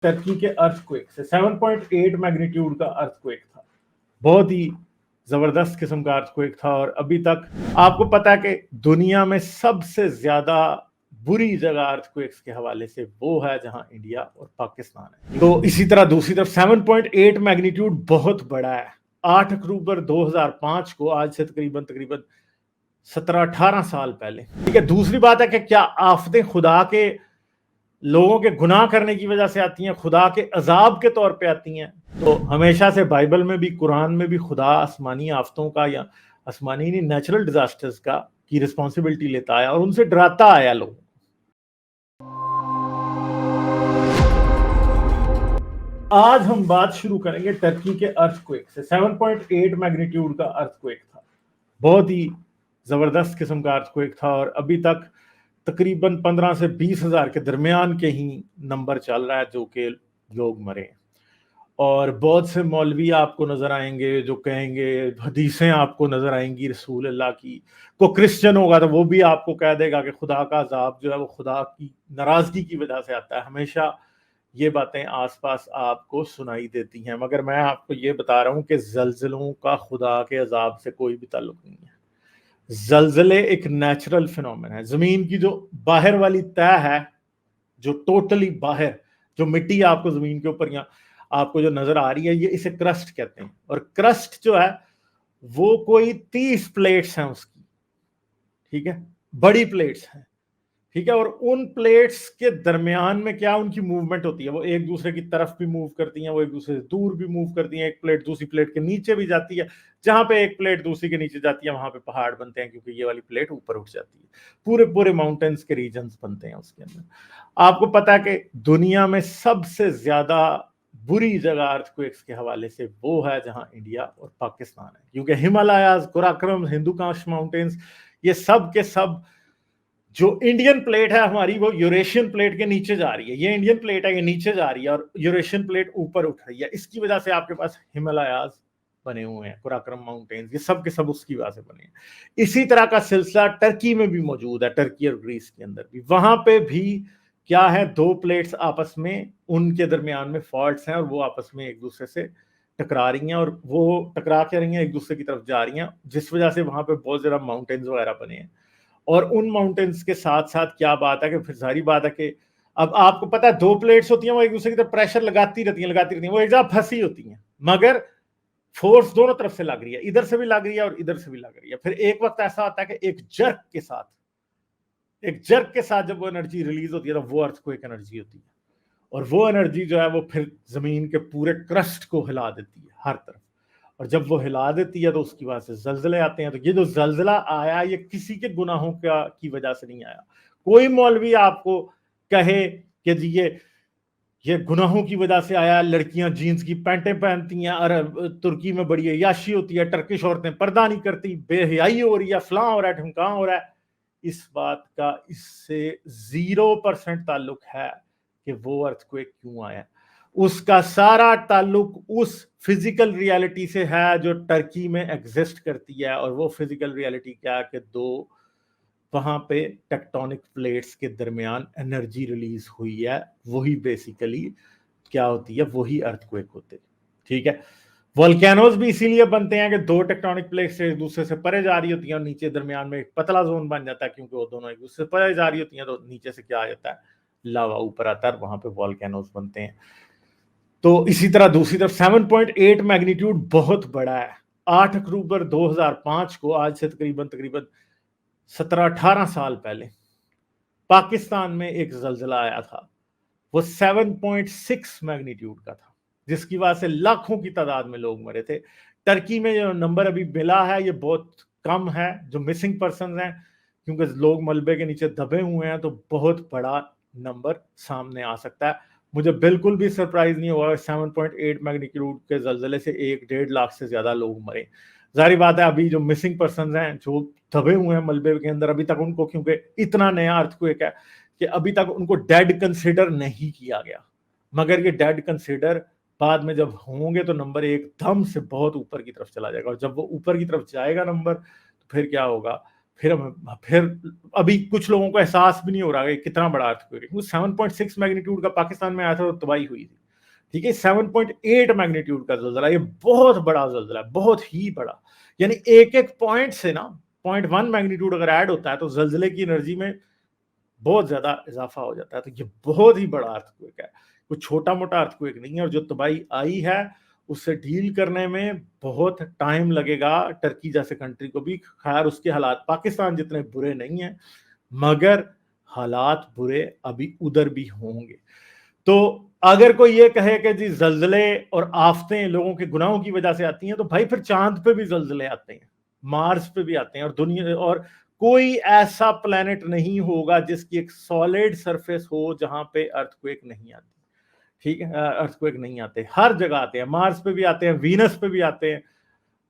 Turkey के earthquake से 7.8 magnitude का अर्थक्वेक था। बहुत ही जबरदस्त किस्म का अर्थक्वेक था। और अभी तक आपको पता है कि दुनिया में सबसे ज्यादा बुरी जगह अर्थक्वेक्स के हवाले से वो है जहां इंडिया और पाकिस्तान है। तो इसी तरह दूसरी तरफ 7.8 मैग्नीट्यूड बहुत बड़ा है। 8 अक्टूबर 2005 को, आज से तकरीबन 17-18 साल पहले। ठीक है, दूसरी बात है कि क्या आफतें खुदा के लोगों के गुनाह करने की वजह से आती हैं, खुदा के अजाब के तौर पे आती हैं। तो हमेशा से बाइबल में भी, कुरान में भी खुदा आसमानी आफतों का या आसमानी नहीं, नेचुरल डिजास्टर्स का की रिस्पॉन्सिबिलिटी लेता आया और उनसे डराता आया लोग। आज हम बात शुरू करेंगे टर्की के अर्थक्वेक से। 7.8 मैग्नीट्यूड का अर्थक्वेक था। बहुत ही जबरदस्त किस्म का अर्थक्वेक था। और अभी तक तकरीबन 15 से 20 हजार के दरमियान के ही नंबर चल रहा है जो कि लोग मरे। और बहुत से मौलवी आपको नजर आएंगे जो कहेंगे, हदीसें आपको नजर आएंगी रसूल अल्लाह की। को क्रिश्चियन होगा तो वो भी आपको कह देगा कि खुदा का अजाब जो है वो खुदा की नाराजगी की वजह से आता है। हमेशा ये बातें आसपास आपको सुनाई देती हैं, मगर मैं आपको ये बता रहा हूं कि जल्जलों का खुदा के अजाब से कोई भी ताल्लुक नहीं है। जल्जले एक नेचुरल फिनोमेना है। जमीन की जो बाहर वाली तह है, जो टोटली बाहर, जो मिट्टी आपको जमीन के ऊपर या आपको जो नजर आ रही है, ये इसे क्रस्ट कहते हैं। और क्रस्ट जो है वो कोई 30 प्लेट्स हैं उसकी, ठीक है, बड़ी प्लेट्स हैं, ठीक है। और उन प्लेट्स के दरमियान में क्या उनकी मूवमेंट होती है, वो एक दूसरे की तरफ भी मूव करती हैं, वो एक दूसरे से दूर भी मूव करती हैं। एक प्लेट दूसरी प्लेट के नीचे भी जाती है। जहां पे एक प्लेट दूसरी के नीचे जाती है वहां पे पहाड़ बनते हैं, क्योंकि ये वाली प्लेट ऊपर उठ जाती है। पूरे पूरे माउंटेन्स के रीजन्स बनते हैं उसके अंदर। आपको पता है कि दुनिया में सबसे ज्यादा बुरी जगह अर्थक्वेक्स के हवाले से वो है जहां इंडिया और पाकिस्तान है, क्योंकि हिमालयाज, कुराक्रम, हिंदू काश माउंटेन्स, ये सब के सब जो इंडियन प्लेट है हमारी, वो यूरेशियन प्लेट के नीचे जा रही है। ये इंडियन प्लेट है, ये नीचे जा रही है, और यूरेशियन प्लेट ऊपर उठ रही है। इसकी वजह से आपके पास हिमालयाज बने हुए हैं, कुराक्रम माउंटेन्स, ये सब के सब उसकी वजह से बने हैं। इसी तरह का सिलसिला टर्की में भी मौजूद है, टर्की और ग्रीस के अंदर भी। वहां पे भी क्या है, दो प्लेट्स आपस में, उनके दरमियान में फॉल्ट्स हैं और वो आपस में एक दूसरे से टकरा रही हैं, और वो टकरा के रही हैं, एक दूसरे की तरफ जा रही हैं, जिस वजह से वहां पे बहुत ज्यादा माउंटेन्स वगैरह बने हैं। और उन माउंटेन्स के साथ साथ क्या बात है कि फिर सारी बात है कि अब आपको पता है, दो प्लेट्स होती हैं, वो एक दूसरे की तरफ प्रेशर लगाती रहती हैं, वो एक जगह फंसी होती हैं, मगर फोर्स दोनों तरफ से लग रही है, इधर से भी लग रही है और इधर से भी लग रही है। फिर एक वक्त ऐसा होता है कि एक जर्क के साथ जब वो एनर्जी रिलीज होती है तो वो अर्थक्वेक एनर्जी होती है। और वो एनर्जी जो है वो फिर जमीन के पूरे क्रस्ट को हिला देती है हर तरफ। और जब वो हिला देती है तो उसकी वजह से जल्जले आते हैं। तो ये जो जल्जला आया, ये किसी के गुनाहों की वजह से नहीं आया। कोई मौलवी आपको कहे कि जी ये गुनाहों की वजह से आया, लड़कियां जीन्स की पैंटें पहनती हैं, और तुर्की में बड़ी अय्याशी होती है, टर्किश औरतें पर्दा नहीं करती, बेहयाई हो रही है, फलां हो रहा है, ढमकां हो रहा है, इस बात का इससे 0% ताल्लुक है कि वो अर्थक्वेक क्यों आया। उसका सारा ताल्लुक उस फिजिकल रियलिटी से है जो टर्की में एग्जिस्ट करती है। और वो फिजिकल रियलिटी क्या है कि दो वहां पे टेक्टोनिक प्लेट्स के दरमियान एनर्जी रिलीज हुई है। वही बेसिकली क्या होती है, वही अर्थक्वेक होते हैं, ठीक है। वोल्केनोज भी इसीलिए बनते हैं कि दो टेक्टोनिक प्लेट्स से एक दूसरे से परे जा रही होती हैं और नीचे दरमियान में एक पतला जोन बन जाता है, क्योंकि वो दोनों एक दूसरे से परे जा रही होती हैं। तो नीचे से क्या आ जाता है, लावा ऊपर आता है, वहां पे वोल्केनोज बनते हैं। तो इसी तरह दूसरी तरफ 7.8 मैग्नीट्यूड बहुत बड़ा है। 8 अक्टूबर 2005 को, आज से तकरीबन 17-18 साल पहले, पाकिस्तान में एक जल्जला आया था। वो 7.6 मैग्नीट्यूड का था, जिसकी वजह से लाखों की तादाद में लोग मरे थे। टर्की में जो नंबर अभी मिला है ये बहुत कम है, जो मिसिंग पर्सन हैं, क्योंकि लोग मलबे के नीचे दबे हुए हैं। तो बहुत बड़ा नंबर सामने आ सकता है। मुझे बिल्कुल भी सरप्राइज नहीं हुआ 7.8 मैग्नीट्यूड के जल्जले से 1-1.5 लाख से ज्यादा लोग मरे। जाहिर बात है, अभी जो मिसिंग पर्सन हैं, जो दबे हुए हैं मलबे के अंदर, अभी तक उनको, क्योंकि इतना नया अर्थक्वेक है कि अभी तक उनको डेड कंसिडर नहीं किया गया। मगर ये डेड कंसिडर बाद में जब होंगे तो नंबर एकदम से बहुत ऊपर की तरफ चला जाएगा। और जब वो ऊपर की तरफ जाएगा नंबर, तो फिर क्या होगा, फिर अभी कुछ लोगों को एहसास भी नहीं हो रहा है कितना बड़ा अर्थक्वेक है, क्योंकि 7.6 मैग्नीट्यूड का पाकिस्तान में आया था तो तबाही हुई थी, ठीक है। 7.8 मैग्नीट्यूड का ज़लज़ला, ये बहुत बड़ा ज़लज़ला है, बहुत ही बड़ा, यानी एक एक पॉइंट से ना 0.1 मैग्नीट्यूड अगर ऐड होता है तो ज़लज़ले की एनर्जी में बहुत ज्यादा इजाफा हो जाता है। तो ये बहुत ही बड़ा अर्थक्वेक है, कोई छोटा मोटा अर्थक्वेक नहीं है। और जो तबाही आई है उससे डील करने में बहुत टाइम लगेगा टर्की जैसे कंट्री को भी। खैर उसके हालात पाकिस्तान जितने बुरे नहीं हैं, मगर हालात बुरे अभी उधर भी होंगे। तो अगर कोई ये कहे कि जी जल्जले और आफतें लोगों के गुनाहों की वजह से आती हैं, तो भाई फिर चांद पे भी जल्जले आते हैं, मार्स पे भी आते हैं, और दुनिया और कोई ऐसा प्लेनेट नहीं होगा जिसकी एक सॉलिड सरफेस हो जहां पे अर्थक्वेक नहीं आती, ठीक है। अर्थक्वेक नहीं आते, हर जगह आते हैं, मार्स पे भी आते हैं, वीनस पे भी आते हैं,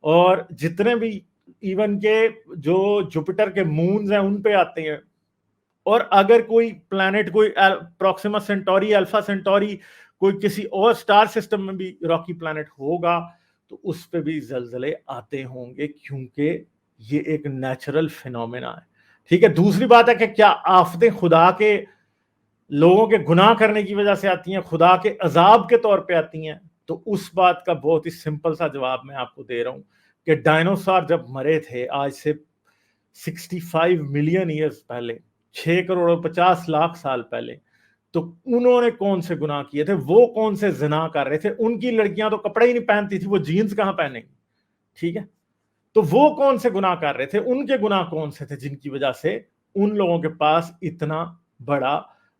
और जितने भी इवन के जो जुपिटर के मून्स हैं उन पे आते हैं। और अगर कोई प्लैनेट, कोई प्रोक्सिमा सेंटोरी, अल्फा सेंटोरी, कोई किसी और स्टार सिस्टम में भी रॉकी प्लैनेट होगा तो उस पे भी जलजले आते होंगे, क्योंकि ये एक नेचुरल फिनोमेना है, ठीक है। दूसरी बात है कि क्या आफतें खुदा के लोगों के गुनाह करने की वजह से आती हैं, खुदा के अजाब के तौर पे आती हैं? तो उस बात का बहुत ही सिंपल सा जवाब मैं आपको दे रहा हूं कि डायनासोर जब मरे थे आज से 65 मिलियन ईयर्स पहले, 6 करोड़ 50 लाख साल पहले, तो उन्होंने कौन से गुनाह किए थे? वो कौन से जिना कर रहे थे? उनकी लड़कियां तो कपड़े ही नहीं पहनती थी, वो जीन्स कहां पहनेंगी, ठीक है। तो वो कौन से गुनाह कर रहे थे? उनके गुनाह कौन से थे जिनकी वजह से उन लोगों के पास इतना बड़ा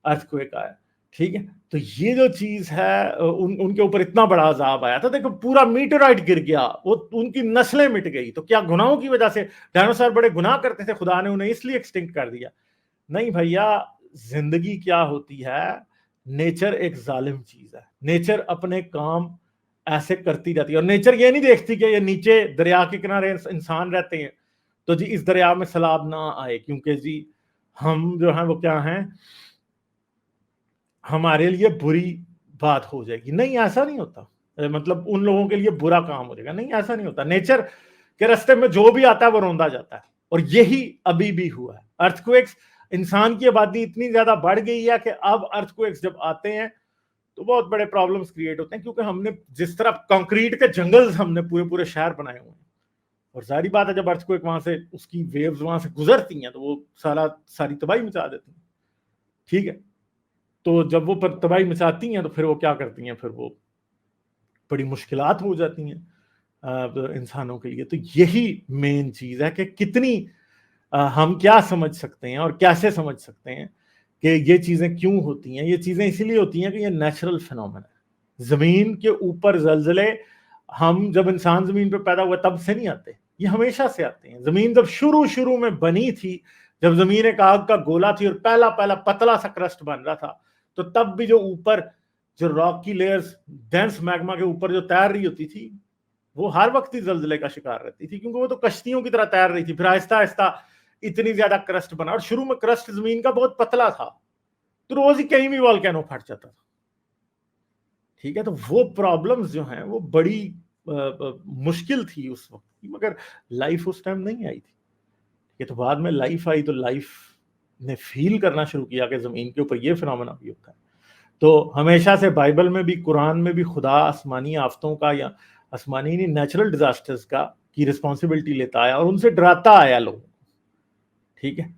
अर्थक्वेक आया, ठीक है। तो ये जो चीज है, उनके ऊपर इतना बड़ा अजाब आया था, देखो पूरा मीटराइट गिर गया, वो उनकी नस्लें मिट गई। तो क्या गुनाहों की वजह से? डायनासोर बड़े गुनाह करते थे, खुदा ने उन्हें इसलिए एक्सटिंक्ट कर दिया? नहीं भैया, जिंदगी क्या होती है, नेचर एक जालिम चीज है, नेचर अपने काम ऐसे करती रहती है। और नेचर ये नहीं देखती कि ये नीचे दरिया के किनारे इंसान रहते हैं तो जी इस दरिया में सैलाब ना आए, क्योंकि जी हम जो है वो क्या हैं, हमारे लिए बुरी बात हो जाएगी। नहीं, ऐसा नहीं होता, मतलब उन लोगों के लिए बुरा काम हो जाएगा, नहीं ऐसा नहीं होता। नेचर के रास्ते में जो भी आता है वो रोंदा जाता है, और यही अभी भी हुआ है। अर्थक्वेक्स, इंसान की आबादी इतनी ज्यादा बढ़ गई है कि अब अर्थक्वेक्स जब आते हैं तो बहुत बड़े प्रॉब्लम्स क्रिएट होते हैं, क्योंकि हमने जिस तरह कंक्रीट के जंगल हमने पूरे पूरे शहर बनाए हुए हैं, और सारी बात है जब अर्थक्वेक वहां से उसकी वेव्स वहां से गुजरती हैं तो वो सारी तबाही मचा देती हैं, ठीक है। तो जब वो तबाही मचाती हैं तो फिर वो क्या करती हैं, फिर वो बड़ी मुश्किलात हो जाती हैं इंसानों के लिए। तो यही मेन चीज है कि कितनी हम क्या समझ सकते हैं और कैसे समझ सकते हैं कि ये चीजें क्यों होती हैं। ये चीजें इसीलिए होती हैं कि ये नेचुरल फिनोमेना है। जमीन के ऊपर जलजले, हम जब इंसान जमीन पे पैदा हुआ तब से नहीं आते, ये हमेशा से आते हैं। जमीन जब शुरू में बनी थी, जब जमीन एक आग का गोला थी और पहला पहला पतला सा क्रस्ट बन रहा था, तो तब भी जो ऊपर जो रॉक की लेयर्स डेंस मैग्मा के ऊपर जो तैर रही होती थी, वो हर वक्त ही जलजले का शिकार रहती थी, क्योंकि वो तो कश्तियों की तरह तैर रही थी। फिर आहिस्ता आहिस्ता इतनी ज्यादा क्रस्ट बना, और शुरू में क्रस्ट जमीन का बहुत पतला था, तो रोज ही कहीं भी वॉल्केनो फट जाता था, ठीक है। तो वो प्रॉब्लम्स जो हैं वो बड़ी मुश्किल थी उस वक्त की, मगर लाइफ उस टाइम नहीं आई थी। ये तो बाद में लाइफ आई, तो लाइफ ने फील करना शुरू किया कि जमीन के ऊपर ये फिनोमेना भी होता है। तो हमेशा से बाइबल में भी, कुरान में भी खुदा आसमानी आफतों का या आसमानी नहीं नेचुरल डिजास्टर्स का की रिस्पॉन्सिबिलिटी लेता आया और उनसे डराता आया लोग, ठीक है।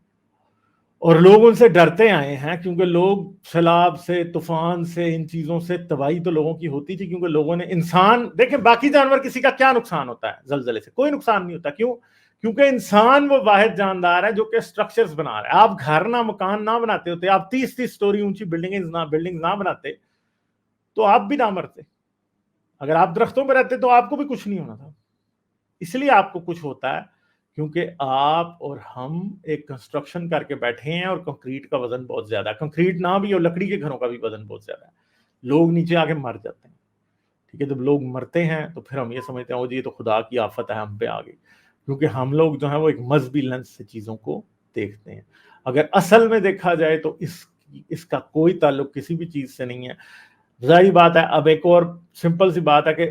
और लोग उनसे डरते आए हैं, क्योंकि लोग सैलाब से, तूफान से, इन चीजों से तबाही तो लोगों की होती थी, क्योंकि लोगों ने, इंसान देखें, बाकी जानवर किसी का क्या नुकसान होता है जलजले से? कोई नुकसान नहीं होता। क्यों? क्योंकि इंसान वो वाहिद जानदार है जो कि स्ट्रक्चर्स बना रहा है। आप घर ना, मकान ना बनाते होते, आप 30-30 स्टोरी ऊंची बिल्डिंग ना बनाते तो आप भी ना मरते। अगर आप दरख्तों में रहते तो आपको भी कुछ नहीं होना था। इसलिए आपको कुछ होता है क्योंकि आप और हम एक कंस्ट्रक्शन करके बैठे हैं, और कंक्रीट का वजन बहुत ज्यादा है। कंक्रीट ना भी, और लकड़ी के घरों का भी वजन बहुत ज्यादा है। लोग नीचे आके मर जाते हैं, ठीक है। जब लोग मरते हैं तो फिर हम ये समझते हैं ओ जी ये तो खुदा की आफत है हम पे आ गई, क्योंकि हम लोग जो है वो एक मजहबी लेंस से चीजों को देखते हैं। अगर असल में देखा जाए तो इसका कोई ताल्लुक किसी भी चीज से नहीं है। जाहिर बात है, अब एक और सिंपल सी बात है कि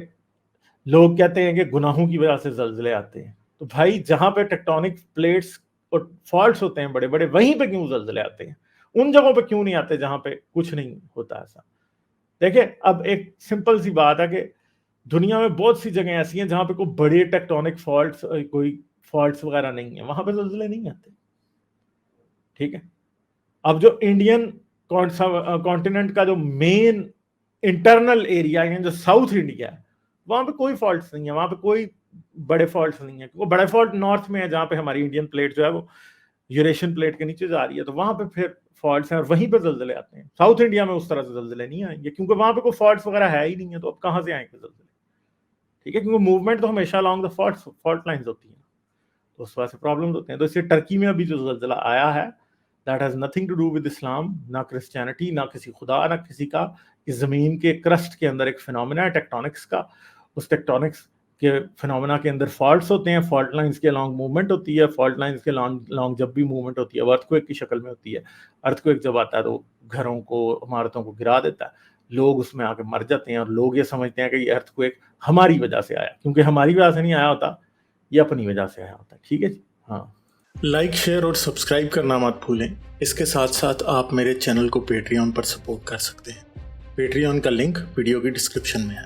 लोग कहते हैं कि गुनाहों की वजह से जलजले आते हैं। तो भाई जहां पे टेक्टोनिक प्लेट्स और फॉल्ट्स होते हैं बड़े बड़े, वहीं पे क्यों ज़लज़ले आते हैं? उन जगहों पे क्यों नहीं आते जहाँ पे कुछ नहीं होता ऐसा? देखिए, अब एक सिंपल सी बात है कि दुनिया में बहुत सी जगह ऐसी हैं जहाँ पे कोई बड़े टेक्टोनिक फॉल्ट्स कोई फॉल्ट्स वगैरह नहीं है, वहाँ पे ज़लज़ले नहीं आते, ठीक है? अब जो इंडियन कॉन्टिनेंट का जो मेन इंटरनल एरिया है, जो साउथ इंडिया है, वहाँ पे कोई फॉल्ट्स नहीं है, वहाँ पे कोई बड़े फॉल्ट्स नहीं है। वो बड़े फॉल्ट नॉर्थ में है जहाँ पे हमारी इंडियन प्लेट जो है वो यूरेशियन प्लेट के नीचे जा रही है, तो वहाँ पे फिर फॉल्ट्स हैं और वहीं पे ज़लज़ले आते हैं। साउथ इंडिया में उस तरह से ज़लज़ले नहीं आएंगे क्योंकि वहाँ पे कोई फॉल्ट्स वगैरह है ही नहीं है, तो अब कहाँ से आएंगे ज़लज़ले? ठीक है, क्योंकि मूवमेंट तो हमेशा अलॉन्ग द फॉल्ट लाइंस होती है, तो उस वजह से प्रॉब्लम्स होते हैं। तो इससे टर्की में अभी जो ज़लज़ला आया है, that has nothing to do with Islam, ना क्रिश्चियनिटी, ना किसी खुदा, ना किसी का। इस ज़मीन के क्रस्ट के अंदर एक फिनोमेना है टेक्टोनिक्स का, उस टेक्टोनिक्स के फिनोमेना के अंदर फॉल्ट्स होते हैं, फॉल्ट लाइंस के अलॉन्ग मूवमेंट होती है, फॉल्ट लाइंस के अलॉन्ग जब भी मूवमेंट होती है वो अर्थक्वेक की शक्ल में होती है। अर्थक्वेक जब आता है तो घरों को, इमारतों को गिरा देता है, लोग उसमें आके मर जाते हैं और लोग ये समझते हैं कि ये अर्थक्वेक हमारी वजह से आया, क्योंकि हमारी वजह से नहीं आया होता, ये अपनी वजह से आया होता है। ठीक है जी, हाँ। लाइक, शेयर और सब्सक्राइब करना मत भूलें। इसके साथ साथ आप मेरे चैनल को पेट्रियन पर सपोर्ट कर सकते हैं। पेट्रियन का लिंक वीडियो की डिस्क्रिप्शन में है।